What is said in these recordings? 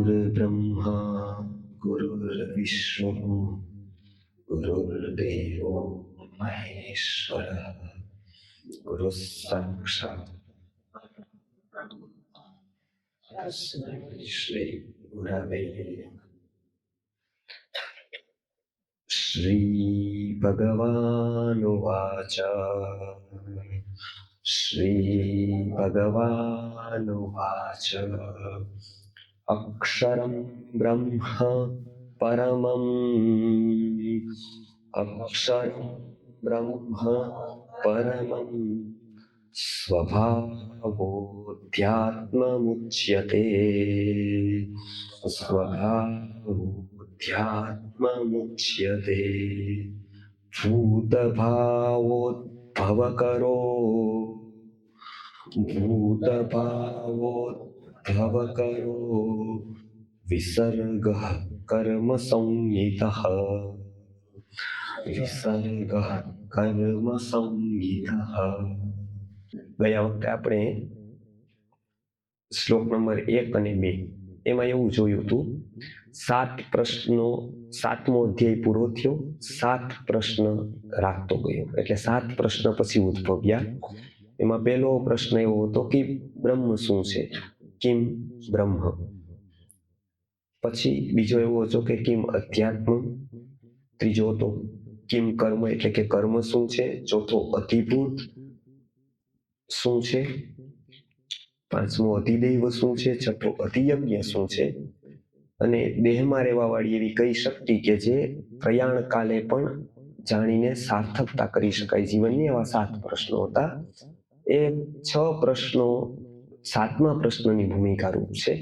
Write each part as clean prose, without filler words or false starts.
गुरुर्ब्रह्मा गुरुर्विष्णु गुरुर्देवो महेश्वरः गुरुः साक्षात् तस्मै श्री गुरवे श्री भगवानुवाच श्री भगवानुवाच अक्षरं ब्रह्म परमम् अक्षरं ब्रह्म परमम् स्वभावोऽध्यात्ममुच्यते स्वभावोऽध्यात्ममुच्यते भूतभावोद्भवकरो भूतभावोद्भवकरो विसर्गः कर्म संज्ञितः विसर्गः कर्म संज्ञितः। ગયા વખતે આપણે શ્લોક નંબર 1 અને 2 એમાં એવું જોયું હતું 7 પ્રશ્નો 7મો અધ્યાય પૂરો થયો 7 પ્રશ્ન રાખતો ગયો એટલે 7 પ્રશ્ન પછી ઉદ્ભવ્યા। એમાં પહેલો પ્રશ્ન એવો હતો કે બ્રહ્મ શું છે, કિમ બ્રહ્મ। પછી બીજો એવો હતો કે કિમ અધ્યાત્મ। ત્રીજો હતો કિમ કર્મ એટલે કે કર્મ શું છે। ચોથો અધિભૂત શું છે। પાંચમો અધિદૈવ શું છે। છઠ્ઠો અધિયજ્ઞ શું છે। અને દેહમાં રહેવા વાળી એવી કઈ શક્તિ કે જે પ્રયાણ કાલે પણ જાણીને સાર્થકતા કરી શકાય જીવનની। એવા 7 પ્રશ્નો હતા। એ 6 પ્રશ્નો 7મા પ્રશ્નની ભૂમિકા રૂપ છે।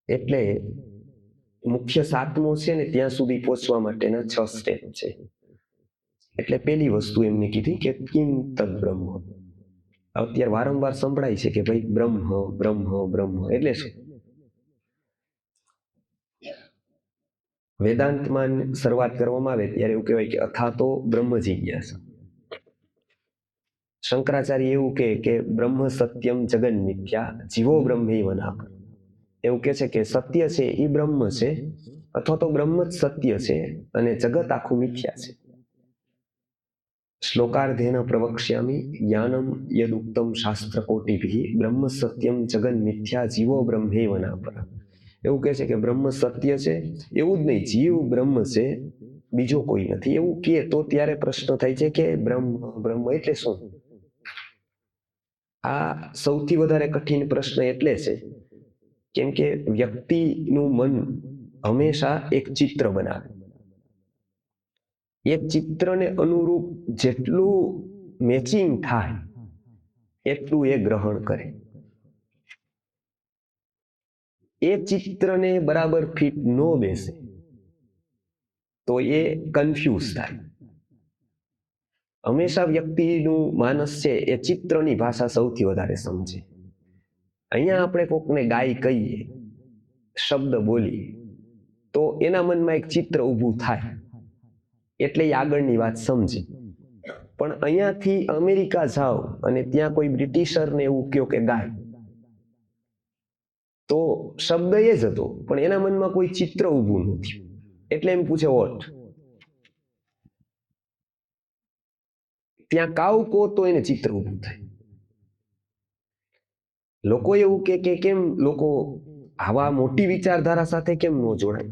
એટલે મુખ્ય 7મો છે ને ત્યાં સુધી પહોંચવા માટેના 6 સ્ટેપ છે। એટલે પહેલી વસ્તુ એમને કીધી કે કિમ તદ બ્રહ્મ। અત્યારે વારંવાર સંભળાય છે કે ભાઈ બ્રહ્મ બ્રહ્મ બ્રહ્મ એટલે શું। વેદાંતમાં શરૂઆત કરવામાં આવે ત્યારે એવું કહેવાય કે અથાતો બ્રહ્મ જિજ્ઞાસા। શંકરાચાર્ય એવું કે બ્રહ્મ સત્યમ જગન મિથ્યા જીવો બ્રહ્મૈવ નાપર। એવું કે છે કે સત્ય છે એ બ્રહ્મ છે અથવા તો બ્રહ્મ જ સત્ય છે અને જગત આખું મિથ્યા છે। શ્લોકાર્ધેન પ્રવક્ષ્યામિ જ્ઞાનમ યદુક્તમ શાસ્ત્રકોટિભિઃ બ્રહ્મ સત્યમ જગન મિથ્યા જીવો બ્રહ્મૈવ નાપર। એવું કહે છે કે બ્રહ્મ સત્ય છે એવું જ નહીં, જીવ બ્રહ્મ છે બીજો કોઈ નથી એવું કે તો ત્યારે પ્રશ્ન થાય છે કે બ્રહ્મ બ્રહ્મ એટલે શું। આ સૌથી વધારે કઠિન પ્રશ્ન એટલે છે કેમ કે વ્યક્તિનું મન હંમેશા એક ચિત્ર બનાવે। એ ચિત્રને અનુરૂપ જેટલું મેચિંગ થાય એટલું એ ગ્રહણ કરે। એ ચિત્રને બરાબર ફિટ ન બેસે તો એ કન્ફ્યુઝ થાય। હંમેશા વ્યક્તિનું માનસ છે એ ચિત્રની ભાષા સૌથી વધારે સમજે। અહીંયા આપણે કોકને ગાય કહીએ, શબ્દ બોલીએ તો એના મનમાં એક ચિત્ર ઊભું થાય એટલે એ આગળની વાત સમજે। પણ અહીંયાથી અમેરિકા જાઓ અને ત્યાં કોઈ બ્રિટિશરને એવું કહો કે ગાય તો શબ્દ એ જ હતો પણ એના મનમાં કોઈ ચિત્ર ઊભું નથી એટલે એમ પૂછે વોટ। ત્યાં કાવ કહો તો એને ચિત્ર ઊભું થાય। લોકો એવું કે કેમ લોકો આવા મોટી વિચારધારા સાથે કેમ ન જોડાય,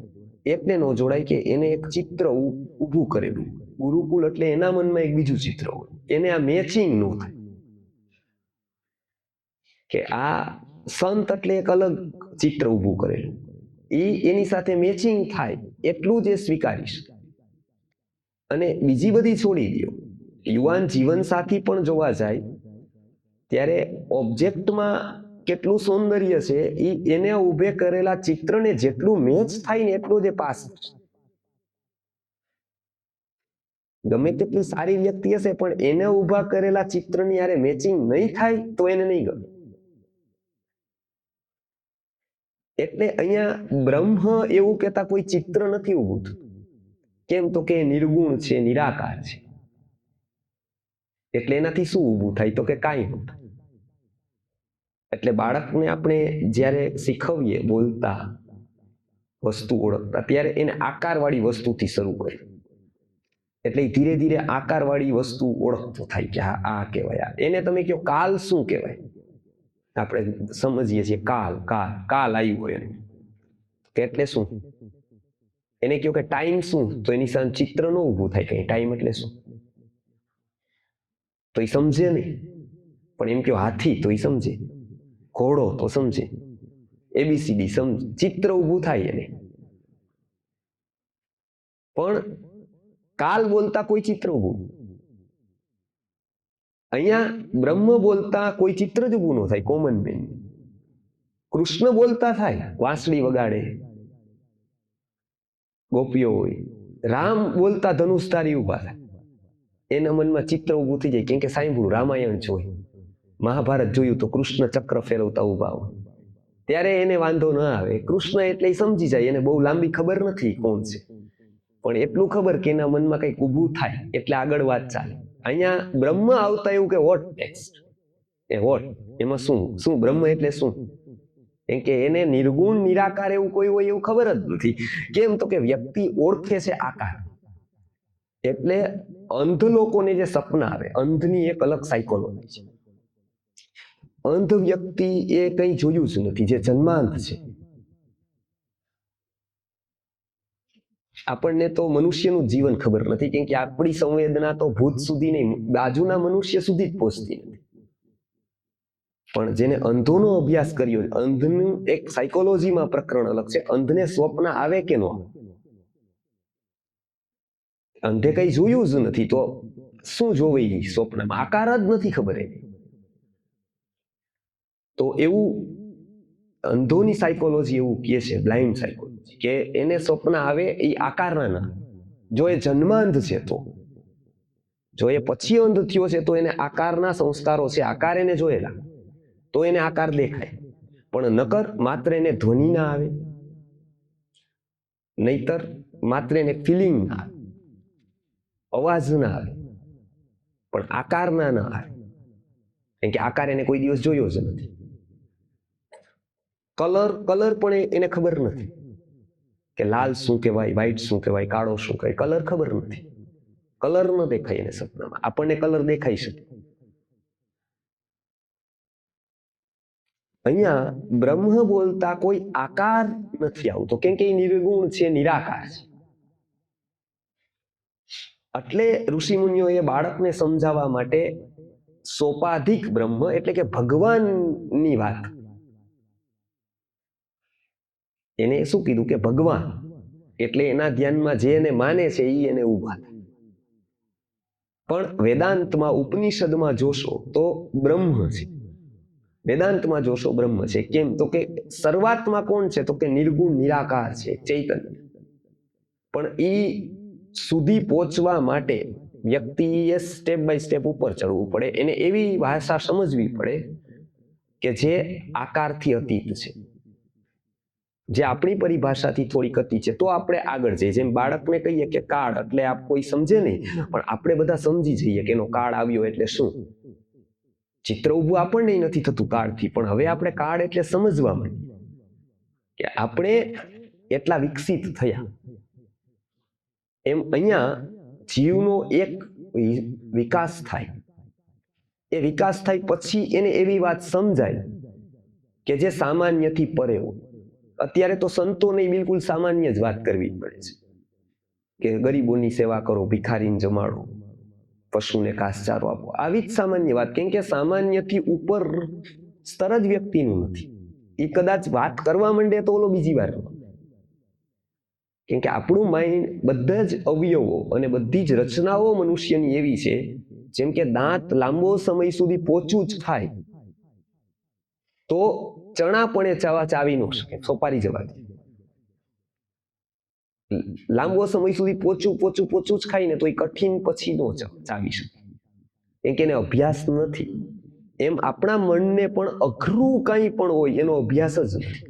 એટલે ન જોડાય કે એને એક ચિત્ર ઊભું કરેલું। ગુરુકુળ એટલે એના મનમાં એક બીજું ચિત્ર હોય, એને આ મેચિંગ ન થાય કે આ સંત એટલે એક અલગ ચિત્ર ઊભું કરેલું, એની સાથે મેચિંગ થાય એટલું જ એ સ્વીકારીશ। અને બીજી બધી છોડી દો, યુવાન જીવન સાથી પણ જોવા જાય ત્યારે ઓબ્જેક્ટમાં કેટલું સૌંદર્ય છે એને ઊભે કરેલા ચિત્રને જેટલું મેચ થાય ને એટલું જ પાસ થશે। ગમે તેટલી સારી વ્યક્તિ હશે પણ એને ઊભા કરેલા ચિત્રની યારે મેચિંગ નહીં થાય તો એને નહીં ગમે। એટલે અહીંયા બ્રહ્મ એવું કહેતા કોઈ ચિત્ર નથી ઊભું થતું। કેમ તો કે નિર્ગુણ છે, નિરાકાર છે, એટલે એનાથી શું ઊભું થાય તો કે કાંઈ ન થાય। એટલે બાળકને આપણે જ્યારે શીખવીએ બોલતા, વસ્તુ ઓળખતા, ત્યારે એને આકારવાળી વસ્તુથી શરૂ કરીએ. એટલે ધીરે ધીરે આકારવાળી વસ્તુ ઓળખતો થાય કે હા આ કહેવાય. એને તમે કહો કાલ શું કહેવાય, આપણે સમજીએ છીએ કાલ કાલ કાલ આવ્યું હોય એને કે એટલે શું. એને કહો કે ટાઈમ શું, તો એની સામે ચિત્ર ન ઊભું થાય કે ટાઈમ એટલે શું, તો એ સમજે નહીં. પણ એમ કહો હાથી, તો એ સમજે. ઘોડો, તો સમજે. એબીસીડી સમજે, ચિત્ર ઊભું થાય એને. પણ કાલ બોલતા કોઈ ચિત્ર ઊભું, અહીંયા બ્રહ્મ બોલતા કોઈ ચિત્ર જ ઊભું ન થાય. કોમન મેન કૃષ્ણ બોલતા થાય, વાંસળી વગાડે, ગોપીઓ હોય. રામ બોલતા ધનુષધારી ઉભા થાય, એના મનમાં ચિત્ર ઊભું થઈ જાય. કેમ કે સાંભળ્યું, રામાયણ જોયું, મહાભારત જોયું, તો કૃષ્ણ ચક્ર ફેરવતા ઉભા હોય. ત્યારે એને વાંધો ન આવે. કૃષ્ણ એટલે એ સમજી જાય, એને બહુ લાંબી ખબર નથી કોણ છે, પણ એટલું ખબર કે એના મનમાં કંઈક ઊભું થાય એટલે આગળ વાત ચાલે. અહીંયા બ્રહ્મ આવતા એવું કે વોટ નેક્સ્ટ, એ વોટ, એમાં શું શું, બ્રહ્મ એટલે શું. કેમ કે એને નિર્ગુણ નિરાકાર એવું કોઈ હોય એવું ખબર જ નથી. કેમ તો કે વ્યક્તિ ઓળખે છે આકાર. એટલે અંધ લોકોને જે સપના આવે, અંધની એક અલગ સાયકોલોજી છે. અંધ વ્યક્તિ એ કંઈ જોયું જ નથી, જે જન્માંધ છે. આપણને તો મનુષ્યનું જીવન ખબર નથી, કેમ કે આપણી સંવેદના તો ભૂત સુધી નહીં, બાજુના મનુષ્ય સુધી જ પહોંચતી નથી. પણ જેને અંધોનો અભ્યાસ કર્યો, અંધનું એક સાયકોલોજીમાં પ્રકરણ અલગ છે. અંધને સ્વપ્ન આવે કે ન આવે, અંધે કઈ જોયું જ નથી, તો શું જોવે સ્વપ્નમાં, આકાર જ નથી ખબર એને. તો એવું અંધોની સાયકોલોજી એવું કહે છે, બ્લાઇન્ડ સાયકોલોજી, કે એને સ્વપ્ન આવે એ આકારના ના. જો એ જન્માંધ છે, તો જો એ પછી અંધ થયો છે, તો એને આકારના સંસ્કારો છે, આકાર એને જોયેલા, તો એને આકાર દેખાય. પણ નકર માત્ર એને ધ્વનિ ના આવે, નહીતર માત્ર એને ફિલિંગ ના આવે, અવાજ ના આવે, પણ આકાર ના આવે. કેમ કે આકાર એને કોઈ દિવસ જોયો જ નથી. કલર પણ એને ખબર નથી કે લાલ શું કહેવાય, વ્હાઈટ શું કહેવાય, કાળો શું કહેવાય, કલર ખબર નથી. કલર ન દેખાય એને સપનામાં. આપણને કલર દેખાઈ શકે. અહીંયા બ્રહ્મ બોલતા કોઈ આકાર નથી આવતો, કેમ કે એ નિર્ગુણ છે, નિરાકાર છે. એટલે ઋષિમુનિઓ એ બાળકને સમજાવવા માટે સોપાધિક બ્રહ્મ એટલે કે ભગવાનની વાત, એને શું કીધું કે ભગવાન એટલે એના ધ્યાનમાં જે એને માને છે એ એને ઉભા થાય. પણ વેદાંતમાં, ઉપનિષદમાં જોશો તો બ્રહ્મ છે. વેદાંતમાં જોશો બ્રહ્મ છે. કેમ તો કે શરૂઆતમાં કોણ છે, તો કે નિર્ગુણ નિરાકાર છે, ચૈતન્ય. પણ એ સુધી પહોંચવા માટે વ્યક્તિએ સ્ટેપ બાય સ્ટેપ ઉપર ચડવું પડે. એને એવી ભાષા સમજવી પડે કે જે આકારથી અતીત છે, જે આપણી પરિભાષાથી થોડીક અતીત છે. તો આપણે આગળ જઈએ. જેમ બાળકને કહીએ કે કાળ, એટલે આપ કોઈ સમજે નહીં, પણ આપણે બધા સમજી જઈએ કે એનો કાળ આવ્યો એટલે શું. ચિત્ર ઊભું આપણને નથી થતું કાળથી, પણ હવે આપણે કાળ એટલે સમજવા માંડીએ કે આપણે એટલા વિકસિત થયા. એમ અહીંયા જીવનો એક વિકાસ થાય. એ વિકાસ થાય પછી એને એવી વાત સમજાય કે જે સામાન્યથી પરે હોય. અત્યારે તો સંતોને બિલકુલ સામાન્ય જ વાત કરવી પડે છે કે ગરીબોની સેવા કરો, ભિખારીને જમાડો, પશુને ઘાસચારો આપો. આવી જ સામાન્ય વાત. કેમ કે સામાન્યથી ઉપર સ્તર જ વ્યક્તિનું નથી. એ કદાચ વાત કરવા માંડે તો ઓલો બીજી વાર. કેમ કે આપણું માઇન્ડ, બધા જ અવયવો અને બધી જ રચનાઓ મનુષ્યની એવી છે, જેમ કે દાંત લાંબો સમય સુધી પોચું જ થાય તો ચણા પણ ચાવી ન શકે, સોપારી જવા દે. લાંબો સમય સુધી પોચું જ ખાય ને તો એ કઠિન પછી નો ચાવી શકે, કેમ કે એને અભ્યાસ નથી. એમ આપણા મનને પણ અઘરું કંઈ પણ હોય એનો અભ્યાસ જ નથી.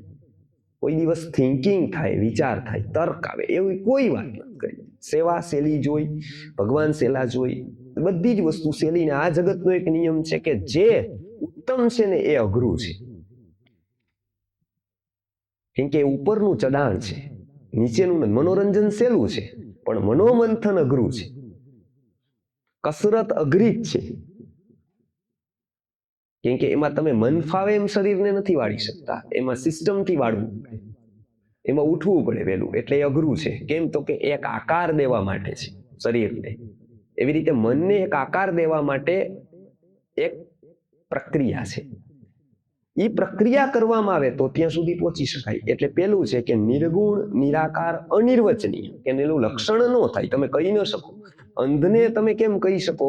કોઈ દિવસ થિંકિંગ થાય, વિચાર થાય, તર્ક આવે, એવી કોઈ વાત નથી કરી. સેવા સહેલી જોઈ, ભગવાન સહેલા જોઈ, બધી જ વસ્તુ સહેલી. ને આ જગતનો એક નિયમ છે કે જે ઉત્તમ છે ને એ અઘરું છે. કેમ કે ઉપરનું ચડાણ છે, નીચેનું મનોરંજન સહેલું છે, પણ મનોમંથન અઘરું છે, કસરત અઘરી જ છે. કેમ કે એમાં તમે મન ફાવે એમ શરીરને નથી વાળી શકતા, એમાં સિસ્ટમથી વાળવું પડે, એમાં ઉઠવું પડે વહેલું, એટલે એ અઘરું છે. કેમ તો કે એક આકાર દેવા માટે છે શરીરને, એવી રીતે મનને એક આકાર દેવા માટે એક પ્રક્રિયા છે. એ પ્રક્રિયા કરવામાં આવે તો ત્યાં સુધી પહોંચી શકાય. એટલે પેલું છે કે નિર્ગુણ, નિરાકાર, અનિર્વચનીય, કે એનું લક્ષણ ન થાય, તમે કહી ન શકો. અંધને તમે કેમ કહી શકો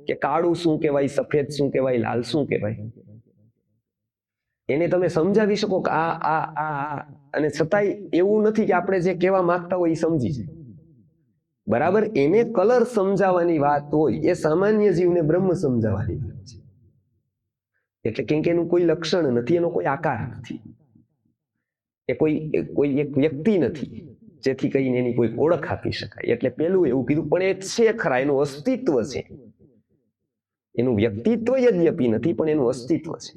કે કાળું શું કહેવાય, સફેદ શું કહેવાય, લાલ શું કહેવાય? એને તમે સમજાવી શકો કે આ, અને છતાંય એવું નથી કે આપણે જે કહેવા માંગતા હોય એ સમજી જાય. બરાબર, એને કલર સમજાવવાની વાત હોય, એ સામાન્ય જીવને બ્રહ્મ સમજાવવાની વાત છે. એટલે કેમ કે એનું કોઈ લક્ષણ નથી, એનો કોઈ આકાર નથી, એ કોઈ એક વ્યક્તિ નથી જેથી કરીને એની કોઈ ઓળખ આપી શકાય. એટલે પેલું એવું કીધું, પણ એ છે ખરા, એનું અસ્તિત્વ છે, એનું વ્યક્તિત્વ યદ્યપી નથી, પણ એનું અસ્તિત્વ છે.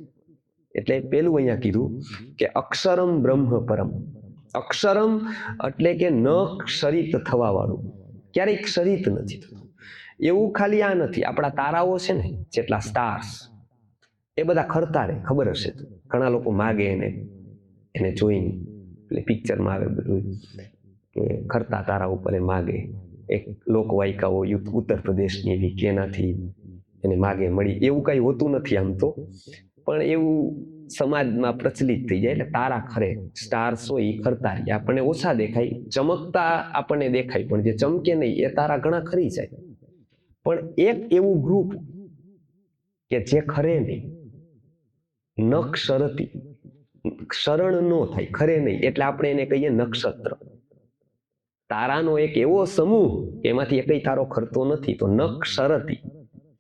એટલે પેલું અહીંયા કીધું કે અક્ષરમ બ્રહ્મ પરમ. અક્ષરમ એટલે કે ન ક્ષરિત થવા વાળું, ક્યારેય ક્ષરિત નથી થતું. એવું ખાલી આ નથી, આપણા તારાઓ છે ને, જેટલા સ્ટાર્સ, એ બધા ખરતા રહે, ખબર હશે. ઘણા લોકો માગે એને જોઈને, એટલે પિક્ચરમાં આવે બધું કે ખરતા તારા ઉપર એ માગે. એક લોકવાયકાઓ ઉત્તર પ્રદેશની એવી કે એનાથી એને માગે મળી, એવું કઈ હોતું નથી આમ તો, પણ એવું સમાજમાં પ્રચલિત થઈ જાય. એટલે તારા ખરે, સ્ટાર્સ હોય એ ખરતા રહે, આપણને ઓછા દેખાય, ચમકતા આપણને દેખાય, પણ જે ચમકે નહીં એ તારા ઘણા ખરી જાય. પણ એક એવું ગ્રુપ કે જે ખરે નહીં, ન ક્ષરતી, ક્ષરણ ન થાય, ખરે નહીં, એટલે આપણે એને કહીએ નક્ષત્ર. તારાનો એક એવો સમૂહ એમાંથી એકય તારો ખરતો નથી, તો ન ક્ષરતી,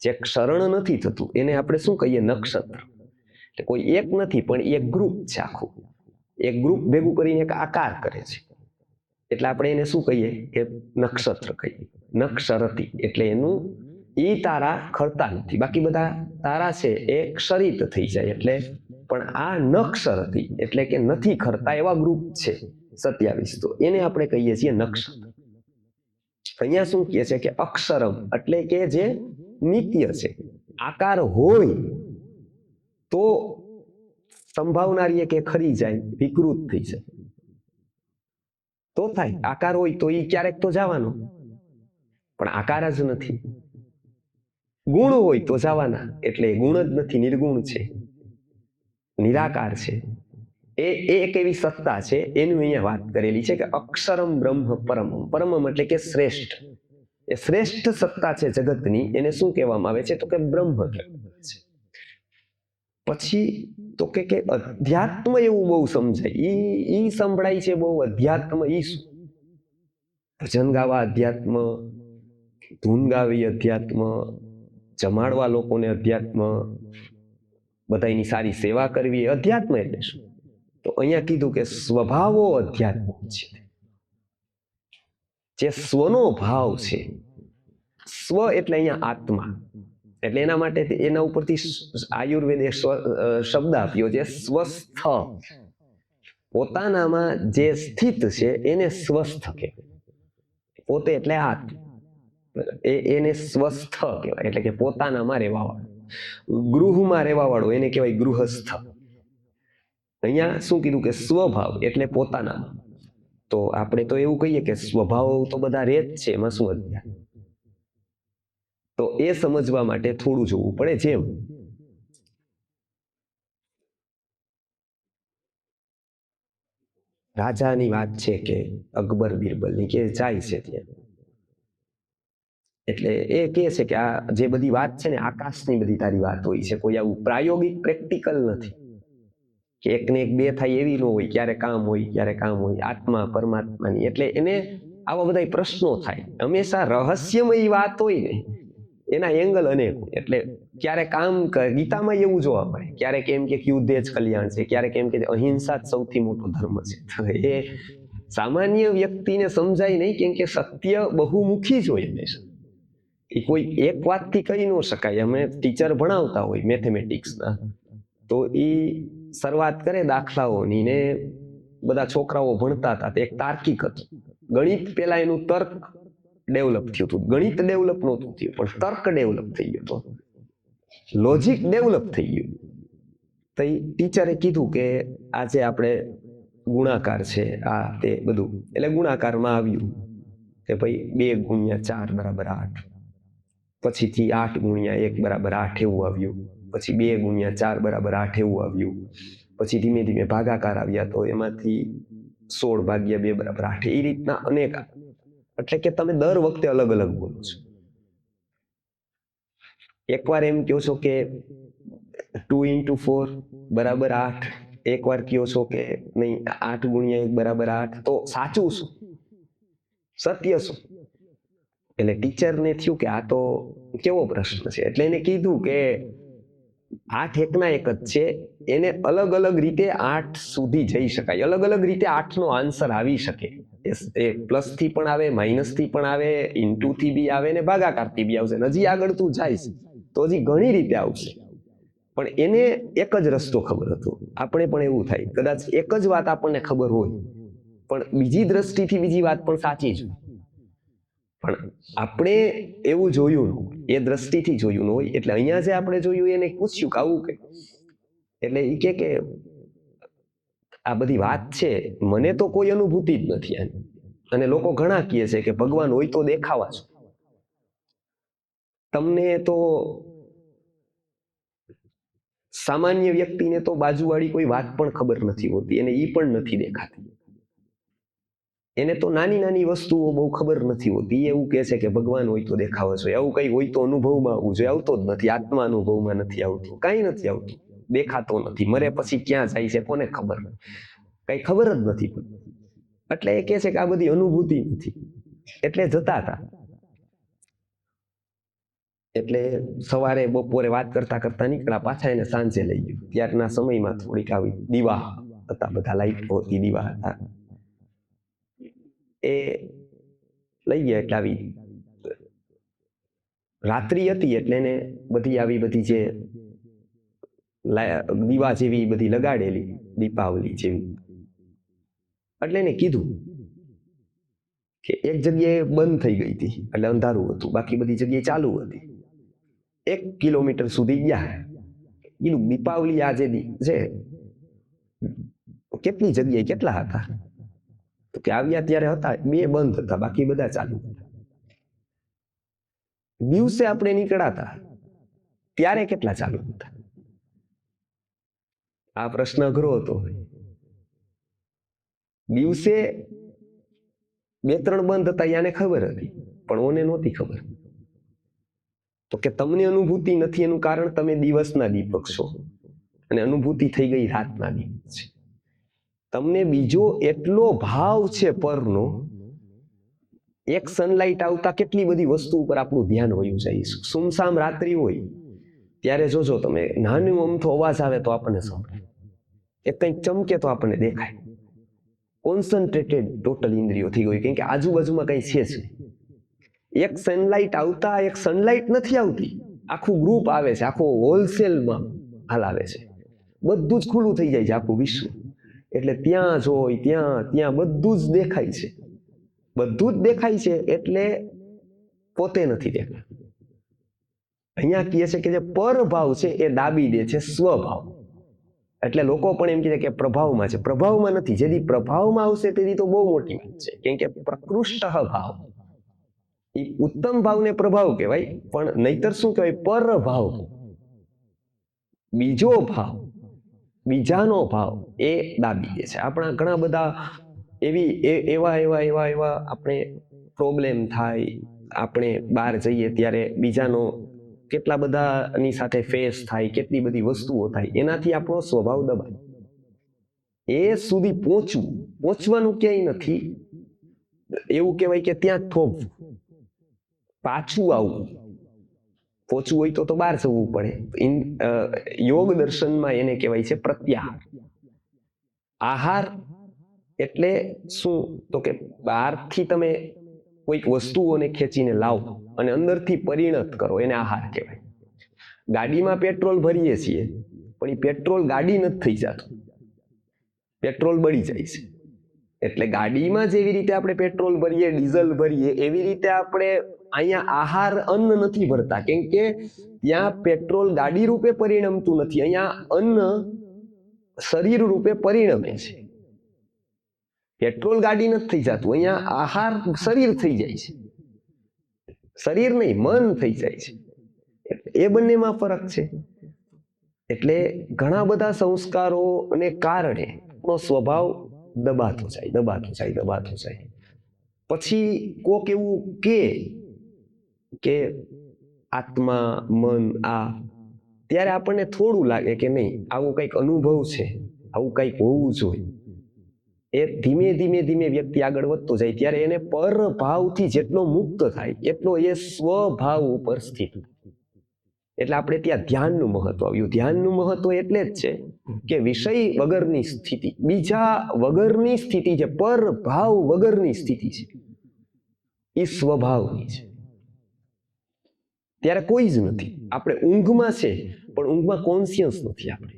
જે ક્ષરણ નથી થતું, એને આપણે શું કહીએ? નક્ષત્ર. એટલે કોઈ એક નથી, પણ એક ગ્રુપ છે આખું, એક ગ્રુપ ભેગું કરીને એક આકાર કરે છે. એટલે આપણે એને શું કહીએ? કે નક્ષત્ર કહીએ, નક્ષરતી. એટલે એનું ઈ તારા ખરતા નથી, બાકી બધા તારા છે એ ક્ષરિત થઈ જાય. એટલે પણ આ નક્ષરતી એટલે કે નથી ખરતા એવા ગ્રુપ છે 27, તો એને આપણે કહીએ છીએ નક્ષત્ર. અહીંયા શું કહે છે કે અક્ષરમ એટલે કે જે નિત્ય છે, આકાર હોય તો સંભાવનારી કે ખરી જાય, વિકૃત થઈ જાય તો થાય, આકાર હોય તો એ ક્યારેક તો જવાનો, પણ આકાર જ નથી. ગુણ હોય તો જવાના, એટલે ગુણ જ નથી, નિર્ગુણ છે, નિરાકાર છે. એ એક એવી સત્તા છે, એનું અહીંયા વાત કરેલી છે કે અક્ષરમ બ્રહ્મ પરમમ. પરમમ એટલે કે શ્રેષ્ઠ, એ શ્રેષ્ઠ સત્તા છે જગતની, એને શું કહેવામાં આવે છે? તો કે બ્રહ્મ કહેવામાં છે. પછી તો કે અધ્યાત્મ એવું બહુ સમજાય, ઈ સંભળાય છે બહુ. અધ્યાત્મ ઈ શું? ભજન ગાવા અધ્યાત્મ, ધૂન ગાવી અધ્યાત્મ, જમાડવા લોકોને અધ્યાત્મ, બધાની સારી સેવા કરવી અધ્યાત્મ. એટલે શું? તો અહીંયા કીધું કે સ્વભાવો અધ્યાત્મ છે, જે સ્વનો ભાવ છે. સ્વ એટલે અહીંયા આત્મા, એટલે એના માટે એના ઉપરથી આયુર્વેદે શબ્દ આપ્યો છે સ્વસ્થ. પોતાનામાં જે સ્થિત છે એને સ્વસ્થ કહેવાય. પોતે એટલે આત્મા, એને સ્વસ્થ કહેવાય, એટલે કે પોતાનામાં રહેવા વાળો. ગૃહમાં રહેવા વાળો એને કહેવાય ગૃહસ્થ. અહીંયા શું કીધું કે સ્વભાવ એટલે પોતાનામાં. તો આપણે તો એવું કહીએ કે સ્વભાવ તો બધા રહે જ છે, એમાં શું અધ્યાત્મ? તો એ સમજવા માટે થોડું જોવું પડે. જેમ રાજાની વાત છે કે અકબર બિરબલની, કે જાય છે ત્યાં, એટલે એ કહે છે કે આ જે બધી વાત છે ને આકાશની બધી તારી વાત હોય છે, કોઈ આવું પ્રાયોગિક પ્રેક્ટિકલ નથી, કે એક ને એક બે થાય એવી ન હોય, ક્યારે કામ હોય ક્યારે કામ હોય, આત્મા પરમાત્માની. એટલે એને આવા બધા પ્રશ્નો થાય, હંમેશા રહસ્યમય વાત હોય ને એના એંગલ અનેક હોય. એટલે ક્યારેક આમ ગીતામાં એવું જોવા મળે, ક્યારેક એમ કે યુદ્ધ જ કલ્યાણ છે, ક્યારેક એમ કે અહિંસા જ સૌથી મોટો ધર્મ છે. તો એ સામાન્ય વ્યક્તિને સમજાય નહીં, કેમ કે સત્ય બહુમુખી જ હોય હંમેશા, એ કોઈ એક વાતથી કહી ન શકાય. અમે ટીચર ભણાવતા હોય મેથેમેટિક્સના, તો એ શરૂઆત કરે દાખલાઓની ને બધા છોકરાઓ ભણતા હતા, તે એક તાર્કિક હતું. ગણિત પેલા એનું તર્ક ડેવલપ થયું હતું. ગણિત ડેવલપ નહોતું થયું, પણ તર્ક ડેવલપ થઈ ગયો હતો, લોજિક ડેવલપ થઈ ગયું. તો ટીચરે કીધું કે આજે આપણે ગુણાકાર છે આ તે બધું, એટલે ગુણાકારમાં આવ્યું કે ભાઈ 2 ગુણ્યા 4 બરાબર 8, પછીથી 8 ગુણ્યા 1 બરાબર 8 એવું આવ્યું, પછી 2 ગુણ્યા 4 બરાબર 8 એવું આવ્યું, પછી ધીમે ધીમે ભાગાકાર આવ્યા તો એમાંથી 16 ભાગ્યા 2 બરાબર 8, એ રીતના અનેક. એટલે કે તમે દર વખતે અલગ અલગ બોલો છો. એકવાર એમ કહો છો કે 2 × 4 બરાબર 8, એકવાર કહો છો કે નહીં 8 ગુણ્યા 1 બરાબર 8, તો સાચું શું, સત્ય શું? એટલે ટીચરને થયું કે આ તો કેવો પ્રશ્ન છે. એટલે એને કીધું કે 8 એકના એક જ છે, એને અલગ અલગ રીતે 8 સુધી જઈ શકાય, અલગ અલગ રીતે 8 નો આન્સર આવી શકે. એ પ્લસ થી પણ આવે, માઇનસ થી પણ આવે, ઇન્ટુ થી બી આવે ને ભાગાકાર થી બી આવશે. હજી આગળ તું જઈશ તો હજી ઘણી રીતે આવશે, પણ એને એક જ રસ્તો ખબર હતો. આપણે પણ એવું થાય, કદાચ એક જ વાત આપણને ખબર હોય પણ બીજી દ્રષ્ટિથી બીજી વાત પણ સાચી જ, પણ આપણે એવું જોયું ન હોય, એ દ્રષ્ટિથી જોયું ન હોય. એટલે અહીંયા જે આપણે જોયું એને પૂછ્યું કે આવું કે, એટલે એ કે આ બધી વાત છે, મને તો કોઈ અનુભૂતિ જ નથી આની. અને લોકો ઘણા કહે છે કે ભગવાન હોય તો દેખાવા છો. તમને તો સામાન્ય વ્યક્તિને તો બાજુવાળી કોઈ વાત પણ ખબર નથી હોતી, એને ઈ પણ નથી દેખાતી. એને તો નાની નાની વસ્તુઓ બહુ ખબર નથી હોતી. એવું કહે છે કે ભગવાન હોય તો દેખાવા જોઈએ. આવું કઈ હોય તો અનુભવમાં આવવું જોઈએ, આવતો જ નથી. આત્મા અનુભવમાં નથી આવતું, કાંઈ નથી આવતું, દેખાતો નથી. મરે પછી ક્યાં જાય છે કોને ખબર, કઈ ખબર જ નથી. એટલે એ કહે છે કે આ બધી અનુભૂતિ નથી, એટલે જતા હતા. એટલે સવારે બપોરે વાત કરતા કરતા નીકળ્યા, પાછા એને સાંજે લઈ ગયું. ત્યારના સમયમાં થોડીક આવી દીવા હતા, બધા લાઈટો હતી, દીવા હતા, એ લઈ ગયા. એટલે આવી રાત્રિ હતી, એટલે એને બધી આવી બધી જે દીવા જેવી બધી લગાડેલી, દીપાવલી જેવી. એટલે એને કીધું કે એક જગ્યાએ બંધ થઈ ગઈ હતી, એટલે અંધારું હતું, બાકી બધી જગ્યાએ ચાલુ હતી. 1 કિલોમીટર સુધી ગયા. કીધું દીપાવલી આ જે છે કેટલી જગ્યાએ કેટલા હતા, તો કે આવ્યા ત્યારે હતા 2 બંધ હતા, બાકી બધા ચાલુ હતા. દિવસે આપણે નીકળાતા ત્યારે કેટલા ચાલુ હતા? આ પ્રશ્ન અઘરો હતો. દિવસે 2-3 બંધ હતા, યાને ખબર હતી, પણ ઓને નહોતી ખબર. તો કે તમને અનુભૂતિ નથી એનું કારણ તમે દિવસના દીપક છો, અને અનુભૂતિ થઈ ગઈ રાતના દીપક છે. તમને બીજો એટલો ભાવ છે પરનો, એક સનલાઇટ આવતા કેટલી બધી વસ્તુ ઉપર આપણું ધ્યાન વયું જાય. સુમસામ રાત્રિ હોય ત્યારે જોજો તમે, નાનો અમથો અવાજ આવે તો આપણને સંભળાય, એક કંઈક ચમકે તો આપણને દેખાય. કોન્સન્ટ્રેટેડ ટોટલ ઇન્દ્રિયો થઈ ગઈ, કેમ કે આજુબાજુમાં કઈ છે જ. એક સનલાઇટ આવતા એક સનલાઇટ નથી આવતી, આખું ગ્રુપ આવે છે, આખો હોલસેલમાં હલાવે છે, બધું જ ખુલ્લું થઈ જાય છે આખું વિશ્વ. એટલે ત્યાં જોઈ ત્યાં બધું જ દેખાય છે, બધું જ દેખાય છે, એટલે પોતે નથી દેખાતું. અહીંયા કહે છે કે જે પરભાવ છે એ દાબી દે છે સ્વભાવ. એટલે લોકો પણ એમ કહે કે પ્રભાવમાં છે, પ્રભાવમાં નથી. જેથી પ્રભાવમાં આવશે તેથી તો બહુ મોટી વાત છે, કેમ કે પ્રકૃષ્ટ ભાવ, એ ઉત્તમ ભાવને પ્રભાવ કહેવાય, પણ નહીતર શું કહેવાય? પરભાવ. બીજો ભાવ, બીજાનો ભાવ એ દાબી દે છે. આપણા ઘણા બધા એવા આપણે પ્રોબ્લેમ થાય, આપણે બહાર જઈએ ત્યારે બીજાનો કેટલા બધાની સાથે ફેસ થાય, કેટલી બધી વસ્તુઓ થાય, એનાથી આપણો સ્વભાવ દબાય. એ સુધી પહોંચવાનું ક્યાંય નથી. એવું કહેવાય કે ત્યાં થોભવું, પાછું આવવું. પહોંચવું હોય તો બહાર જવું પડે. યોગ દર્શનમાં એને કહેવાય છે પ્રત્યાહાર. આહાર એટલે શું? તો કે બહારથી તમે કોઈક વસ્તુઓને ખેંચીને લાવો અને અંદરથી પરિણત કરો, એને આહાર કહેવાય. ગાડીમાં પેટ્રોલ ભરીએ છીએ, પણ એ પેટ્રોલ ગાડી નથી થઈ જતું, પેટ્રોલ બળી જાય છે. એટલે ગાડીમાં જેવી રીતે આપણે પેટ્રોલ ભરીએ, ડીઝલ ભરીએ, એવી રીતે આપણે અહીંયા આહાર અન્ન નથી ભરતા, કેમ કે ત્યાં પેટ્રોલ ગાડી રૂપે પરિણમતું નથી, અહીંયા અન્ન શરીર રૂપે પરિણમે છે. પેટ્રોલ ગાડી નથી થઈ જતું, અહીંયા આહાર શરીર થઈ જાય છે. શરીર નહીં, મન થઈ જાય છે. એ બંનેમાં ફરક છે. એટલે ઘણા બધા સંસ્કારોને કારણે સ્વભાવ દબાતો જાય. પછી કોક એવું કે આત્મા, મન, ત્યારે આપણને થોડું લાગે કે નહીં, આવું કંઈક અનુભવ છે, આવું કંઈક હોવું જોઈએ. એ ધીમે વ્યક્તિ આગળ વધતો જાય ત્યારે એને પરભાવથી જેટલો મુક્ત થાય એટલો એ સ્વભાવ ઉપર સ્થિત. એટલે આપણે ત્યાં ધ્યાનનું મહત્વ આવ્યું. ધ્યાનનું મહત્વ એટલે જ છે કે વિષય વગરની સ્થિતિ, બીજા વગરની સ્થિતિ છે, પરભાવ વગરની સ્થિતિ છે, એ સ્વભાવની છે. ત્યારે કોઈ જ નથી. આપણે ઊંઘમાં છે, પણ ઊંઘમાં કોન્શિયસ નથી. આપણે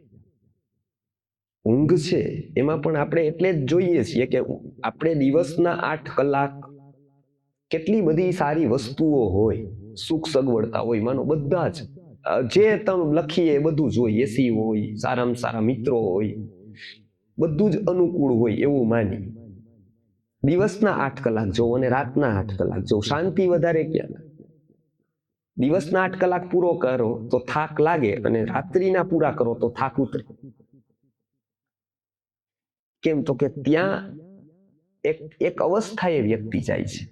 ઊંઘ છે એમાં પણ આપણે એટલે જ જોઈએ છીએ કે આપણે દિવસના 8 કલાક કેટલી બધી સારી વસ્તુઓ હોય, સુખ સગવડતા હોય, માનો બધા જ જે તમે લખીએ બધું જ હોય. એસી હોય, સારામાં સારા મિત્રો હોય, બધું જ અનુકૂળ હોય એવું માની દિવસના 8 કલાક જોવો અને રાતના 8 કલાક જોવો, શાંતિ વધારે ક્યાં? દિવસના 8 કલાક પૂરો કરો તો થાક લાગે અને રાત્રિના પૂરા કરો તો થાક ઉતરે. કેમ? તો કે ત્યાં એક અવસ્થાએ વ્યક્તિ જાય છે.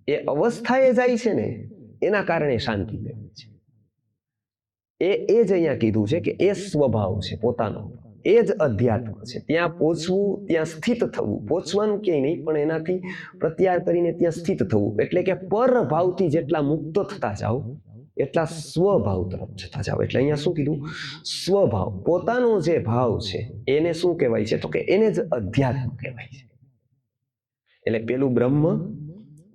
એ અવસ્થાએ જાય છે ને એના કારણે શાંતિ મેળવે છે. એ જ અહીંયા કીધું છે કે એ સ્વભાવ છે પોતાનો, એ જ અધ્યાત્મ છે. ત્યાં પહોંચવું, ત્યાં સ્થિત થવું, પહોંચવાનું ક્યાંય નહીં પણ એનાથી પ્રત્યાર કરીને ત્યાં સ્થિત થવું. એટલે કે પરભાવથી જેટલા મુક્ત થતા જાઓ એટલા સ્વભાવ તરફ જતા જાઓ. એટલે અહીંયા શું કીધું? સ્વભાવ, પોતાનો જે ભાવ છે એને શું કહેવાય છે? તો કે એને જ અધ્યાત્મ કહેવાય છે. એટલે પેલું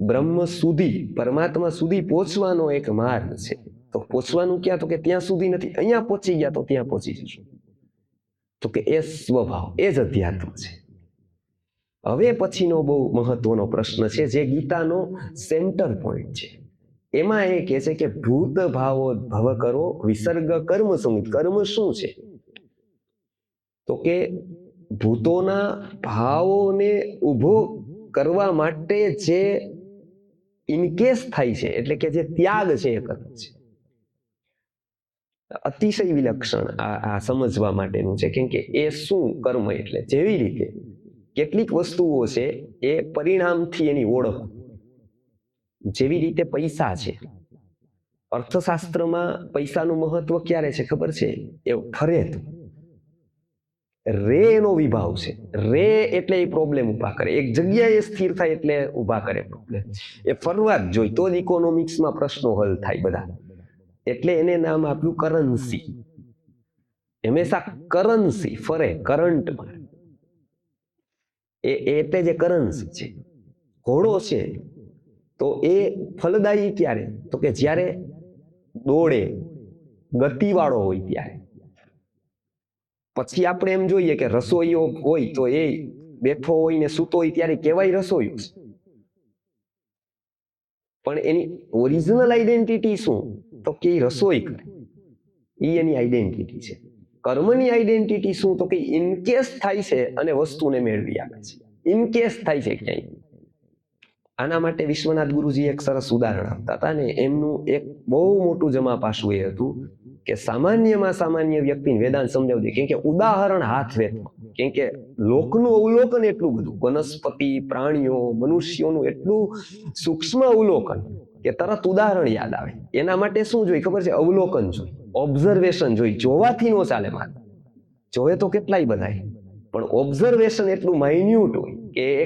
બ્રહ્મ સુધી, પરમાત્મા સુધી પહોંચવાનો એક માર્ગ છે. તો પહોંચવાનું ક્યાં? તો કે ત્યાં સુધી નથી, અહીંયા પહોંચી ગયા તો ત્યાં પહોંચી જશું. તો કે એ સ્વભાવ, એ જ અધ્યાત્મ છે. હવે પછીનો બહુ મહત્વનો પ્રશ્ન છે જે ગીતાનો સેન્ટર પોઈન્ટ છે. એમાં એ કહે છે કે ભૂત ભાવો ભવ કરો વિસર્ગ કર્મ સંગીત. કર્મ શું છે? તો કે ભૂતોના ભાવોને ઉભો કરવા માટે જે ઇનકેસ થાય છે, એટલે કે જે ત્યાગ છે એ કર્મ છે. અતિશય વિલક્ષણ આ સમજવા માટેનું છે. કેમ કે એ શું કર્મ? એટલે જેવી રીતે કેટલીક વસ્તુઓ છે એ પરિણામથી એની ઓળખ, જેવી રીતે પૈસા છે. અર્થશાસ્ત્રમાં પૈસાનું મહત્વ ક્યારે છે ખબર છે? એ ફરે તો રે એનો વિભાવ છે. રે એટલે એ પ્રોબ્લેમ ઊભા કરે, એક જગ્યાએ સ્થિર થાય એટલે ઊભા કરે પ્રોબ્લેમ. એ ફરવા જ જોઈએ તો જ ઇકોનોમિક્સમાં પ્રશ્નો હલ થાય બધા. એટલે એને નામ આપ્યું કરન્સી. હંમેશા કરન્સી ફરે કરંટમાં. એટલે જે કરન્સી છે. ઘોડો છે તો એ ફલદાયી ક્યારે? તો કે જ્યારે દોડે, ગતિવાળો હોય ત્યારે. પછી આપણે એમ જોઈએ કે રસોઈયો હોય તો એ બેઠો હોય ને સૂતો હોય ત્યારે કહેવાય રસોઈયો છે. પણ એની ઓરિજિનલ આઈડેન્ટિટી શું? તો કે એ રસોઈ કરે, એ એની આઈડેન્ટિટી છે. કર્મની આઈડેન્ટિટી શું? તો કે ઇનકેસ થાય છે અને વસ્તુને મેળવી આપે છે. ઇનકેસ થાય છે ક્યાંય. આના માટે વિશ્વનાથ ગુરુજી એક સરસ ઉદાહરણ આપતા હતા ને એમનું એક બહુ મોટું જમા પાસું એ હતું કે સામાન્યમાં સામાન્ય વ્યક્તિને વેદાંત સમજાવી દે. કેમ કે ઉદાહરણ હાથ વેતમાં, કેમ કે લોકનું અવલોકન એટલું બધું, વનસ્પતિ, પ્રાણીઓ, મનુષ્યોનું એટલું સૂક્ષ્મ અવલોકન કે તરત ઉદાહરણ યાદ આવે. એના માટે શું જોઈએ ખબર છે? અવલોકન જોઈએ, ઓબ્ઝર્વેશન જોઈએ. જોવાથી નો ચાલે માત્ર, જોવે તો કેટલાય બધાય, પણ ઓબ્ઝર્વેશન એટલું માઇન્યુટ હોય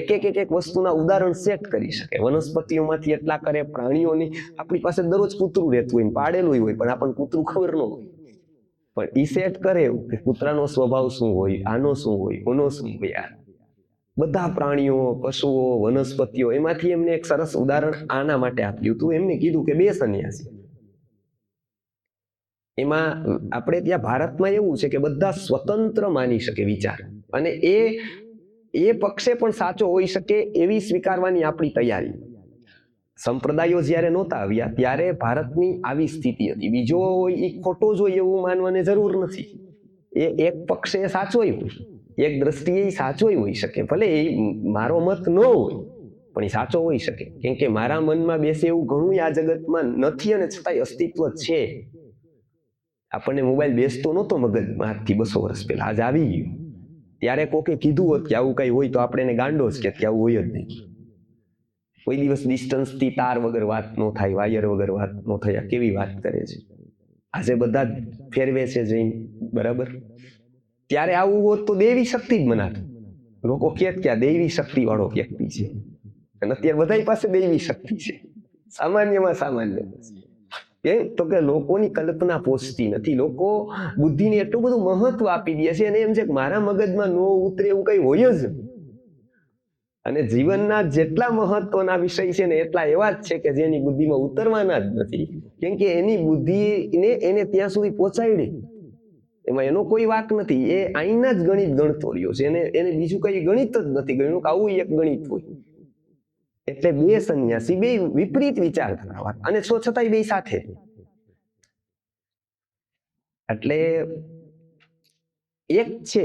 કે એક વસ્તુના ઉદાહરણ સેટ કરી શકે. વનસ્પતિઓમાંથી એટલા કરે, પ્રાણીઓની આપણી પાસે દરરોજ કૂતરું રહેતું હોય, પાડેલું હોય, પણ આપણને કૂતરું ખબર ન હોય, પણ ઈ સેટ કરે કે કૂતરાનો સ્વભાવ શું હોય, આનો શું હોય, ઓનો શું હોય. બધા પ્રાણીઓ, પશુઓ, વનસ્પતિઓ, એમાંથી એમને એક સરસ ઉદાહરણ આના માટે આપ્યું હતું. એમને કીધું કે 2 સંન્યાસી. એમાં આપણે ત્યાં ભારતમાં એવું છે કે બધા સ્વતંત્ર માની શકે વિચાર, અને એ એ પક્ષે પણ સાચો હોઈ શકે એવી સ્વીકારવાની આપણી તૈયારી. સંપ્રદાયો જ્યારે નહોતા આવ્યા ત્યારે ભારતની આવી સ્થિતિ હતી. બીજો હોય એ ખોટો જ હોય એવું માનવાની જરૂર નથી. એ એક પક્ષે સાચોય હોય, એક દ્રષ્ટિએ સાચોય હોઈ શકે. ભલે એ મારો મત ન હોય પણ એ સાચો હોઈ શકે, કેમ કે મારા મનમાં બેસે એવું ઘણું આ જગતમાં નથી અને છતાંય અસ્તિત્વ છે. આપણને મોબાઈલ બેસતો નહોતો મગજમાં આજથી 200 વર્ષ પહેલા, આજ આવી ગયું. ત્યારે કોકે કીધું હોત કે આવું કઈ હોય તો આપણે એને ગાંડો જ કે આવું હોય જ નહીં. કોઈ દિવસ ડિસ્ટન્સથી તાર વગર વાત ન થાય, વાયર વગર વાત ન થાય. કેવી વાત કરે છે. આજે બધા જ ફેરવે છે જઈને, બરાબર. ત્યારે આવું હોત તો દેવી શક્તિ જ મનાતું. લોકો કહે કે આ દેવી શક્તિ વાળો વ્યક્તિ છે, અને અત્યારે બધા પાસે દેવી શક્તિ છે. સામાન્યમાં સામાન્ય. કેમ તો કે લોકોની કલ્પના પહોંચતી નથી. લોકો બુદ્ધિને એટલું બધું મહત્વ આપી દે છે અને એમ છે કે મારા મગજમાં ન ઉતરે એવું કઈ હોય જ. અને જીવનના જેટલા મહત્વના વિષય છે ને એટલા એવા જ છે કે જેની બુદ્ધિમાં ઉતરવાના જ નથી, કેમ કે એની બુદ્ધિને એને ત્યાં સુધી પહોંચાડી. એમાં એનો કોઈ વાક નથી. એ અહીંના જ ગણિત ગણતો રહ્યો છે. એને બીજું કઈ ગણિત જ નથી ગણ્યું કે આવું એક ગણિત હોય. એટલે બે સંન્યાસી, બે વિપરીત વિચાર ધરાવવા, અને છતાંય બે સાથે. એટલે એક છે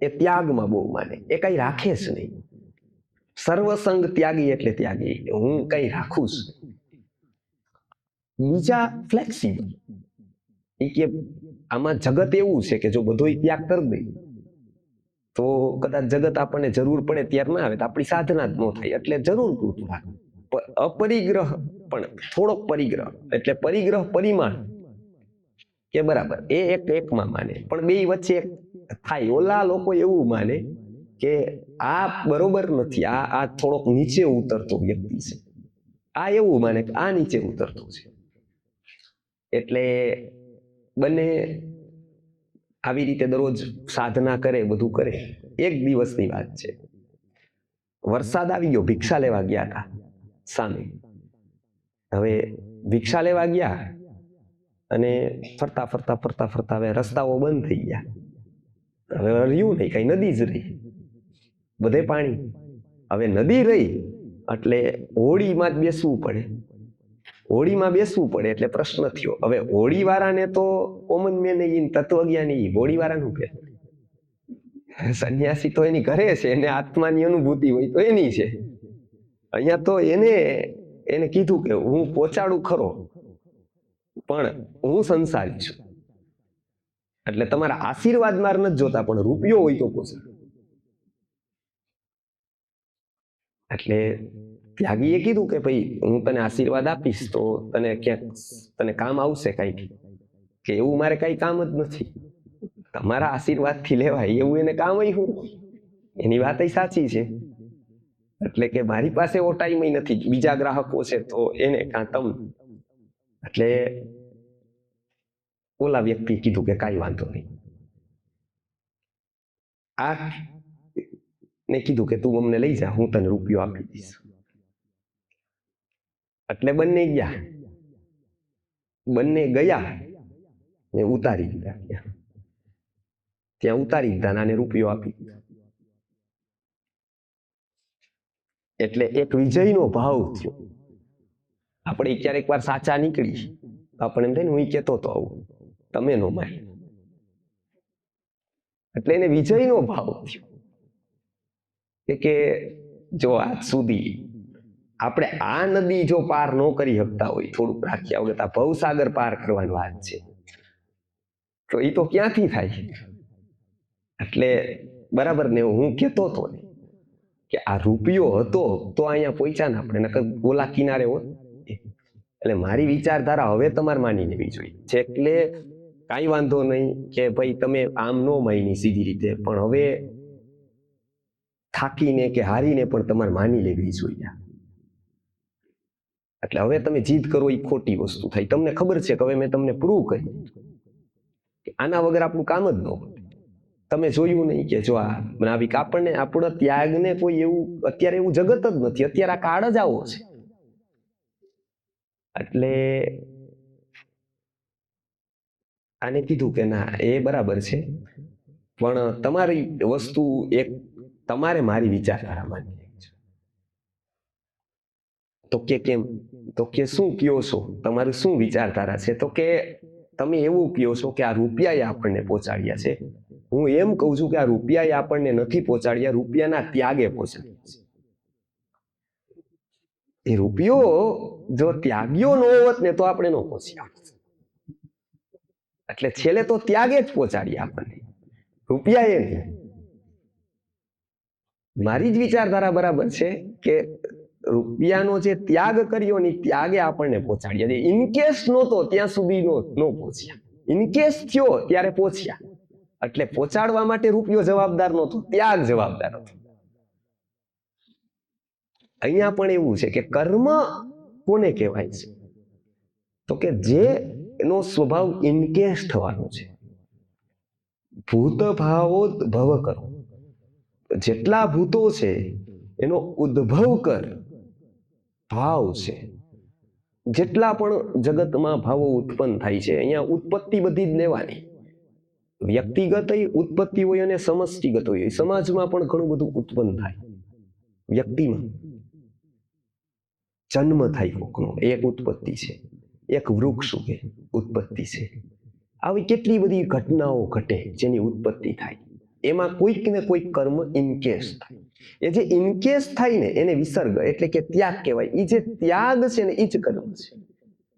એ ત્યાગમાં બહુ માને, એ કઈ રાખે જ નહીં. સર્વસંગ ત્યાગી એટલે ત્યાગી, હું કઈ રાખું છું. બીજા ફ્લેક્સિબલ, એ કે આમાં જગત એવું છે કે જો બધો ત્યાગ કરી દે તો કદાચ જગત આપણને જરૂર પડે ત્યારે ના આવે તો આપણી સાધના જ ન થાય. એટલે જરૂર પૂરતું રાખવું. અપરિગ્રહ પણ થોડોક પરિગ્રહ, એટલે પરિગ્રહ પરિમાણ કે બરાબર એ એકમાં માને, પણ બે વચ્ચે એક થાય. ઓલા લોકો એવું માને કે આ બરોબર નથી, આ થોડોક નીચે ઉતરતો વ્યક્તિ છે. આ એવું માને કે આ નીચે ઉતરતો છે. એટલે બંને આવી રીતે દરરોજ સાધના કરે, બધું કરે. એક દિવસની વાત છે, વરસાદ આવી ગયો. ભિક્ષા લેવા ગયા હતા સામે. હવે ભિક્ષા લેવા ગયા અને ફરતા ફરતા હવે રસ્તાઓ બંધ થઈ ગયા. હવે રહ્યું નહીં, કઈ નદી જ રહી, બધે પાણી. હવે નદી રહી એટલે હોળીમાં જ બેસવું પડે. હોળીમાં બેસવું પડે એટલે પ્રશ્ન થયો. હવે હોળી વાળાને તો કોમન મેન તત્વજ્ઞાની હોળી વાળાનું કે સંન્યાસી તો એની ઘરે છે, એને આત્માની અનુભૂતિ હોય તો એની છે. અહીંયા તો એને કીધું કે હું પહોંચાડું ખરો પણ હું સંસારી છું, એટલે તમારા આશીર્વાદ માર નથી જોતા, પણ રૂપિયો હોય તો પહોંચાડ. એટલે ત્યાગીએ કીધું કે ભાઈ હું તને આશીર્વાદ આપીશ તો તને ક્યાંક તને કામ આવશે કઈક, કે એવું મારે કઈ કામ જ નથી, તમારા આશીર્વાદથી લેવાય એવું એને કામ હોય શું? એની વાત સાચી છે. એટલે કે મારી પાસે એવો ટાઈમ નથી, બીજા ગ્રાહકો છે તો એને કાં તમ. એટલે ઓલા વ્યક્તિ કીધું કે કાંઈ વાંધો નહીં. આ ને કીધું કે તું અમને લઈ જા, હું તને રૂપિયો આપી દઈશ. એટલે બંને ગયા ને ઉતારી દીધા. ત્યાં ઉતારી દીધા અને રૂપિયો આપી દીધો. એટલે એક વિજયનો ભાવ થયો. આપણે ક્યારેક વાર સાચા નીકળી, આપણે એમ થાય ને હું કહેતો તો આવું, તમે નો માય. એટલે એને વિજયનો ભાવ થયો કે જો આજ સુધી આપણે આ નદી જો પાર ન કરી શકતા હોય, થોડુંક રાખ્યા વગર આ ભવસાગર પાર કરવાની વાત છે, તો એ તો ક્યાંથી થાય? એટલે બરાબર ને હું કહેતો હતો ને કે આ રૂપિયો હતો તો અહીંયા પહોંચ્યા ને આપણે, નકર ગોલા કિનારે હોત. એટલે મારી વિચારધારા હવે તમારે માની લેવી જોઈએ. એટલે કાંઈ વાંધો નહીં કે ભાઈ તમે આમ ન માની સીધી રીતે, પણ હવે થાકીને કે હારીને પણ તમારે માની લેવી જોઈએ. એટલે હવે તમે જીદ કરો એ ખોટી વસ્તુ થાય. તમને ખબર છે કે હવે મેં તમને પ્રૂવ કરી કે આના વગર આપણું કામ જ ન હોય. તમે જોયું નહીં કે જો આ બનાવી આપણને આપણા ત્યાગને કોઈ એવું અત્યારે એવું જગત જ નથી, અત્યારે આ કાળ જ આવો છે. એટલે આને કીધું કે ના એ બરાબર છે, પણ તમારી વસ્તુ એક તમારે મારી વિચારધારા માનવી છે. તો કે કેમ? તો કે શું કયો છો, તમારું શું વિચારધારા છે? તો કે તમે એવું કયો છો કે આ રૂપિયાએ આપણને પહોંચાડ્યા છે. હું એમ કહું છું કે આ રૂપિયાએ આપણને નથી પહોંચાડ્યા, રૂપિયાના ત્યાગે પહોંચાડ્યા છે. એ રૂપિયો જો ત્યાગ્યો ન હોત ને તો આપણે ન પહોંચ્યા. એટલે છેલ્લે તો ત્યાગે જ પહોંચાડ્યા આપણને, રૂપિયાએ નહીં. મારી જ વિચારધારા બરાબર છે કે રૂપિયાનો જે ત્યાગ કર્યો ને ત્યાગે આપણને પહોંચાડ્યા. ઇનકેસ નહોતો ત્યાં સુધી ન પહોંચ્યા, ઇનકેસ થયો ત્યારે પહોંચ્યા. એટલે પહોંચાડવા માટે રૂપિયો જવાબદાર નહોતો, ત્યાગ જવાબદાર હતો. અહીંયા પણ એવું છે કે કર્મ કોને કહેવાય છે? તો કે જે એનો સ્વભાવ ઇનકેસ થવાનો છે. ભૂત ભાવો ભવ કરો, જેટલા ભૂતો છે એનો ઉદ્ભવ કર ભાવ છે. જેટલા પણ જગતમાં ભાવો ઉત્પન્ન થાય છે, અહીંયા ઉત્પત્તિ બધી જ લેવાની. વ્યક્તિગત ઉત્પત્તિ હોય અને સમષ્ટિગત હોય. સમાજમાં પણ ઘણું બધું ઉત્પન્ન થાય. વ્યક્તિમાં જન્મ થાય કોકનો, એક ઉત્પત્તિ છે. એક વૃક્ષ ઉગે, ઉત્પત્તિ છે. આવી કેટલી બધી ઘટનાઓ ઘટે જેની ઉત્પત્તિ થાય. એમાં કોઈક ને કોઈક કર્મ ઇનકેસ થાય. એ જે ઇનકેસ થાય ને એને વિસર્ગ એટલે કે ત્યાગ કહેવાય. એ જે ત્યાગ છે ને એ જ કર્મ છે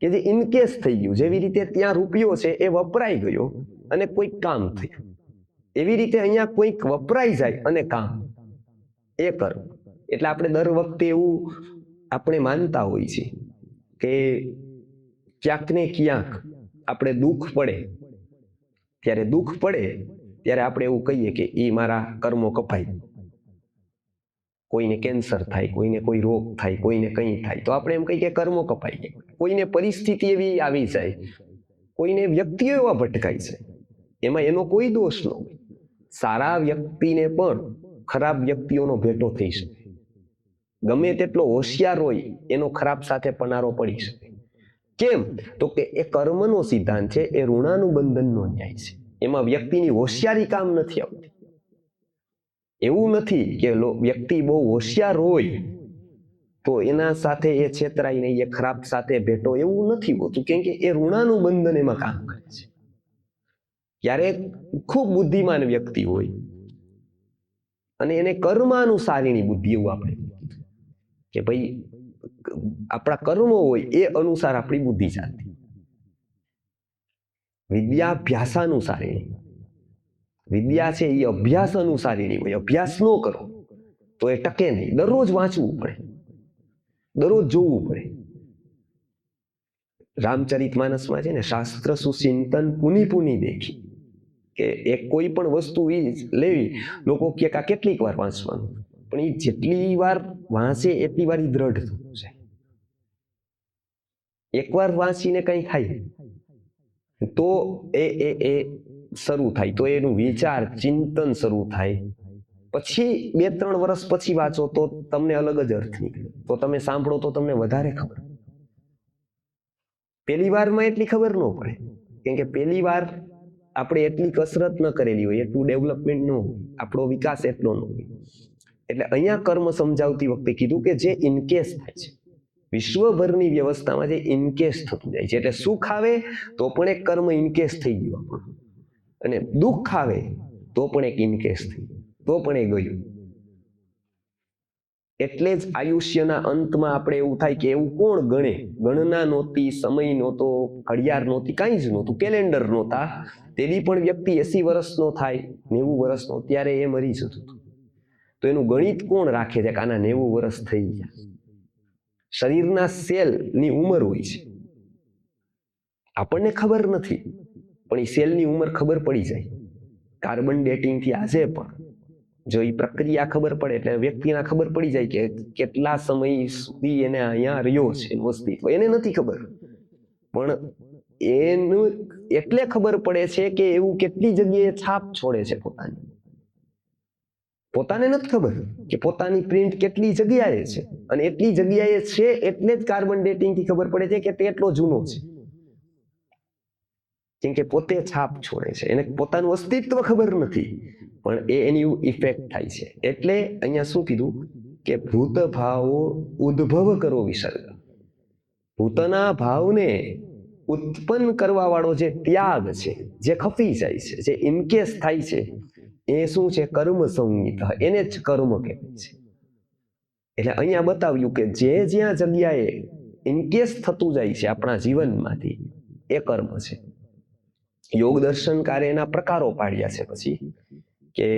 કે જે ઇનકેસ થઈ ગયું. જેવી રીતે ત્યાં રૂપિયો છે એ વપરાઈ ગયો અને કોઈક કામ થયું, એવી રીતે અહીંયા કોઈક વપરાઈ જાય અને કામ, એ કર્મ. એટલે આપણે દર વખતે એવું આપણે માનતા હોય છે કે ક્યાંક ને ક્યાંક આપણે દુઃખ પડે ત્યારે આપણે એવું કહીએ કે એ મારા કર્મો કપાય. કોઈને કેન્સર થાય, કોઈને કોઈ રોગ થાય, કોઈને કંઈ થાય તો આપણે એમ કહીએ કે કર્મો કપાઈ ગયા. કોઈને પરિસ્થિતિ એવી આવી જાય, કોઈને વ્યક્તિઓ એવા ભટકાય છે, એમાં એનો કોઈ દોષ ન હોય. સારા વ્યક્તિને પણ ખરાબ વ્યક્તિઓનો ભેટો થઈ શકે. ગમે તેટલો હોશિયાર હોય એનો ખરાબ સાથે પનારો પડી શકે. કેમ? તો કે એ કર્મનો સિદ્ધાંત છે, એ ઋણાનુબંધનનો ન્યાય છે. એમાં વ્યક્તિની હોશિયારી કામ નથી આવતી. એવું નથી કે વ્યક્તિ બહુ હોશિયાર હોય તો એના સાથે એ છેતરાય નહીં, એ ખરાબ સાથે ભેટો, એવું નથી હોતું. કેમ કે એ ઋણાનુબંધન એમાં કામ કરે છે. ક્યારેક ખૂબ બુદ્ધિમાન વ્યક્તિ હોય અને એને કર્માનુસારીની બુદ્ધિ, એવું આપણે કે ભાઈ આપણા કર્મો હોય એ અનુસાર આપણી બુદ્ધિ ચાલતી. વિદ્યાભ્યાસાનુસારીણી, વિદ્યા છે એ અભ્યાસ અનુસારીની હોય. અભ્યાસ ન કરો તો એ ટકે નહીં. દરરોજ વાંચવું પડે, દરરોજ જોવું પડે. રામચરિતમાનસમાં છે ને, શાસ્ત્ર સુચિંતન પુની પુની દેખી, કે એક કોઈ પણ વસ્તુ લેવી, લોકો કે આ કેટલીક વાર વાંચવાનું, પણ એ જેટલી વાર વાંચે એટલી વાર દ્રઢ થતું છે. એકવાર વાંચીને કંઈ થાય તો એ શરૂ થાય, તો એનું વિચાર ચિંતન શરૂ થાય. પછી 2-3 વર્ષ પછી વાંચો તો તમને અલગ જ અર્થ નીકળે, તો તમે સાંભળો તો તમને વધારે ખબર. પહેલી વારમાં એટલી ખબર ન પડે, કેમ કે પહેલી વાર આપણે એટલી કસરત ન કરેલી હોય, એટલું ડેવલપમેન્ટ ન હોય, આપણો વિકાસ એટલો ન હોય. એટલે અહીંયા કર્મ સમજાવતી વખતે કીધું કે જે ઇનકેસ થાય છે, વિશ્વભરની વ્યવસ્થામાં જે ઇનકેસ થતું જાય છે. એટલે સુખ આવે તો પણ એક કર્મ ઇનકેસ થઈ ગયું આપણું, અને દુઃખ આવે તો પણ એક ઇનકેસ થઈ ગયું, તો પણ એ ગયું. એટલે જ આયુષ્યના અંતમાં આપણે એવું થાય કે એવું કોણ ગણે? ગણના નહોતી, સમય નહોતો, ઘડિયાળ નહોતી, કાંઈ જ નહોતું, કેલેન્ડર નહોતા. તેની પણ વ્યક્તિ 80 વર્ષનો થાય, 90 વર્ષનો, ત્યારે એ મરી જતું હતું. તો એનું ગણિત કોણ રાખે છે કે આના 90 વર્ષ થઈ ગયા? શરીરના સેલની ઉંમર હોય છે, આપણને ખબર નથી, પણ એ સેલની ઉંમર ખબર પડી જાય. કાર્બન ડેટિંગથી આજે પણ જો એ પ્રક્રિયા ખબર પડે એટલે વ્યક્તિના ખબર પડી જાય કે કેટલા સમય સુધી એને અહીંયા રહ્યો છે અસ્તિત્વ. એને નથી ખબર, પણ એનું એટલે ખબર પડે છે કે એવું કેટલી જગ્યાએ છાપ છોડે છે પોતાની. પોતાને નથી ખબર કે પોતાની પ્રિન્ટ કેટલી જગ્યાએ છે, અને એટલી જગ્યાએ છે એટલે જ કાર્બન ડેટિંગથી ખબર પડે છે કે તે એટલો જૂનો છે. કેમ કે પોતે છાપ છોડે છે, એને પોતાનું અસ્તિત્વ ખબર નથી. પણ એની ઇફેક્ટ થાય છે. એટલે અહીંયા શું કીધું કે ભૂત ભાવો ઉદ્ભવ કરો વિસર્ગ. ભૂતના ભાવને ઉત્પન્ન કરવા વાળો જે ત્યાગ છે, જે ખપી જાય છે, જે ઇનકેસ થાય છે, એ શું છે? કર્મ સંહિત, એને જ કર્મ કહેવાય છે. એટલે અહીંયા બતાવ્યું કે જે જ્યાં જગ્યાએ ઇનકેસ થતું જાય છે આપણા જીવનમાંથી, એ કર્મ છે. યોગ દર્શનકારે એના પ્રકારો પાડ્યા છે પછી, કે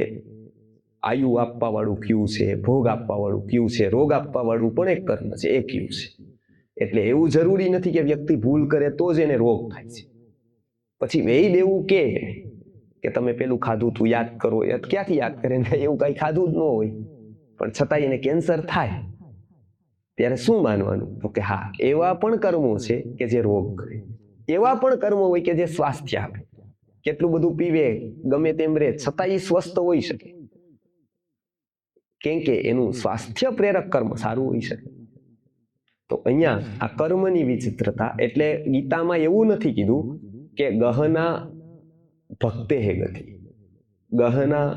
આયુ આપવા વાળું કયું છે, ભોગ આપવા વાળું કયું છે, રોગ આપવા વાળું પણ એક કર્મ છે, એ કયું છે. એટલે એવું જરૂરી નથી કે વ્યક્તિ ભૂલ કરે તો જ એને રોગ થાય છે. પછી વેદ એવું કે તમે પેલું ખાધું તું યાદ કરો, એ ક્યાંથી યાદ કરે? એવું કઈ ખાધું જ ન હોય, પણ છતાંય એને કેન્સર થાય, ત્યારે શું માનવાનું? તો કે હા, એવા પણ કર્મો છે કે જે રોગ કરે, એવા પણ કર્મો હોય કે જે સ્વાસ્થ્ય આપે. કેટલું બધું પીવે, ગમે તેમ રહે, છતાંય સ્વસ્થ હોઈ શકે, કેમ કે એનું સ્વાસ્થ્ય પ્રેરક કર્મ સારું હોઈ શકે. તો અહીંયા આ કર્મની વિચિત્રતા, એટલે ગીતામાં એવું નથી કીધું કે ગહના ભક્તેહ ગતિ, ગહના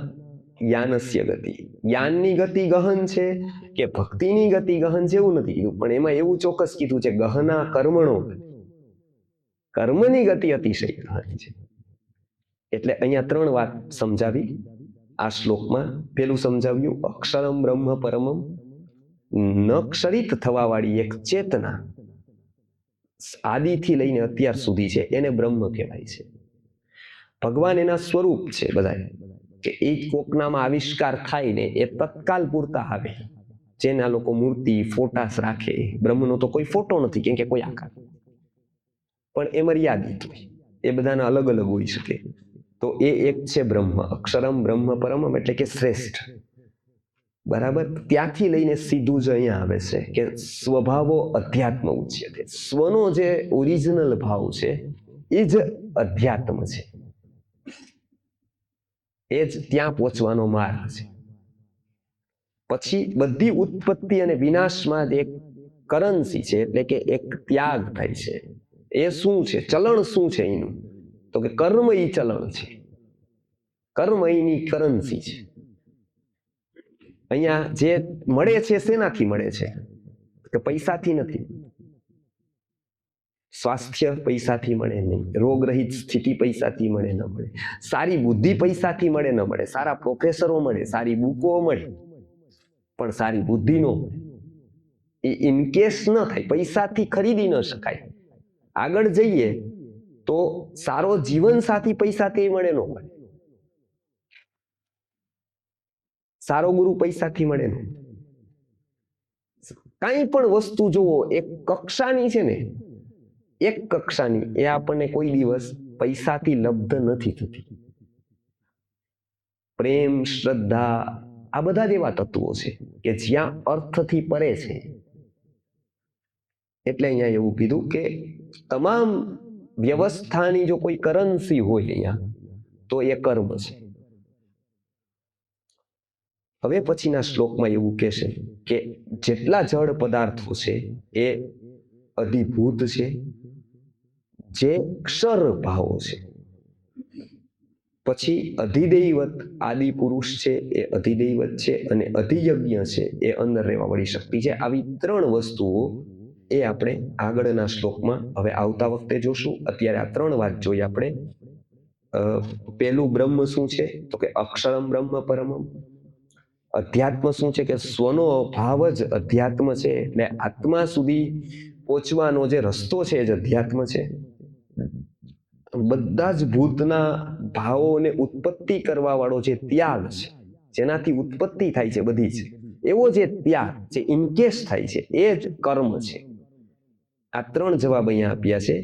જ્ઞાનસ્ય ગતિ, જ્ઞાનની ગતિ ગહન છે કે ભક્તિની ગતિ ગહન છે એવું નથી કીધું, પણ એમાં એવું ચોક્કસ કીધું છે ગહના કર્મણો, કર્મની ગતિ અતિશય ગહન છે. એટલે અહીંયા 3 વાત સમજાવી આ શ્લોકમાં. પેલું સમજાવ્યું અક્ષરમ બ્રહ્મ પરમમ, ન ક્ષરિત થવા વાળી એક ચેતના આદિથી લઈને અત્યાર સુધી છે, એને બ્રહ્મ કહેવાય છે. ભગવાન એના સ્વરૂપ છે બધા, કે એ કોકનામાં આવિષ્કાર થાય ને એ તત્કાલ પૂરતા આવે. જેના લોકો મૂર્તિ ફોટાસ રાખે, બ્રહ્મનો તો કોઈ ફોટો નથી, કેમ કે કોઈ આકાર, પણ એ મર્યાદિત હોય, એ બધાના અલગ અલગ હોઈ શકે. તો એ એક છે બ્રહ્મ, અક્ષરમ બ્રહ્મ પરમમ, એટલે કે શ્રેષ્ઠ. બરાબર. ત્યાંથી લઈને સીધું જ અહીંયા આવે છે કે સ્વભાવો અધ્યાત્મ ઉચ્યતે. સ્વનો જે ઓરિજિનલ ભાવ છે એ જ અધ્યાત્મ છે, એ જ ત્યાં પહોંચવાનો માર્ગ છે. પછી બધી ઉત્પત્તિ અને વિનાશમાં જ એક કરન્સી છે, એટલે કે એક ત્યાગ થાય છે. એ શું છે? ચલણ શું છે એનું? તો કે કર્મ ઈ ચલણ છે, કર્મ એની કરન્સી છે. અહીંયા જે મળે છે શેનાથી મળે છે? કે પૈસાથી નથી. સ્વાસ્થ્ય પૈસાથી મળે નહીં, રોગરહિત સ્થિતિ પૈસાથી મળે ન મળે, સારી બુદ્ધિ પૈસાથી મળે ન મળે, સારા પ્રોફેસરો મળે, સારી બુકો મળે, પણ સારી બુદ્ધિ નો મળે. એ ઇનકેસ ન થાય, પૈસાથી ખરીદી ન શકાય. આગળ જઈએ તો સારો જીવન સાથી પૈસાથી મળે ન મળે, સારો ગુરુ પૈસાથી મળે ન. કાંઈ પણ વસ્તુ જોવો એક કક્ષાની છે ને, એક કક્ષાની, એ આપણને કોઈ દિવસ પૈસાથી લબ્ધ નથી થતી. પ્રેમ, શ્રદ્ધા, આ બધા જ એવા તત્વો છે કે જ્યાં અર્થથી પરે છે. એટલે અહીંયા એવું કીધું કે તમામ વ્યવસ્થાની જો કોઈ કરન્સી હોય અહીંયા, તો એ કર્મ છે. હવે પછીના શ્લોકમાં એવું કહેશે કે જેટલા જળ પદાર્થો છે એ અધિભૂત છે, જે ક્ષર ભાવો છે. પછી અધિદૈવત આદિ પુરુષ છે એ અધિદૈવત છે, અને અધિયજ્ઞ છે એ અંદર રહેવા વાળી શક્તિ છે. આવી 3 વસ્તુઓ એ આપણે આગળના શ્લોકમાં હવે આવતા વખતે જોશું. અત્યારે આ 3 વાત જોઈ આપણે. પેલું બ્રહ્મ શું છે? તો કે અક્ષરમ બ્રહ્મ પરમમ. અધ્યાત્મ શું છે? કે સ્વનો ભાવ જ અધ્યાત્મ છે, એટલે આત્મા સુધી પહોંચવાનો જે રસ્તો છે એ જ અધ્યાત્મ છે. બધા જ ભૂતના ભાવોને ઉત્પત્તિ કરવા વાળો જે ત્યાગ છે, જેનાથી ઉત્પત્તિ થાય છે બધી જ, એવો જે ત્યાગ જે ઇનકેસ થાય છે, એ જ કર્મ છે. આ 3 જવાબ અહીંયા આપ્યા છે.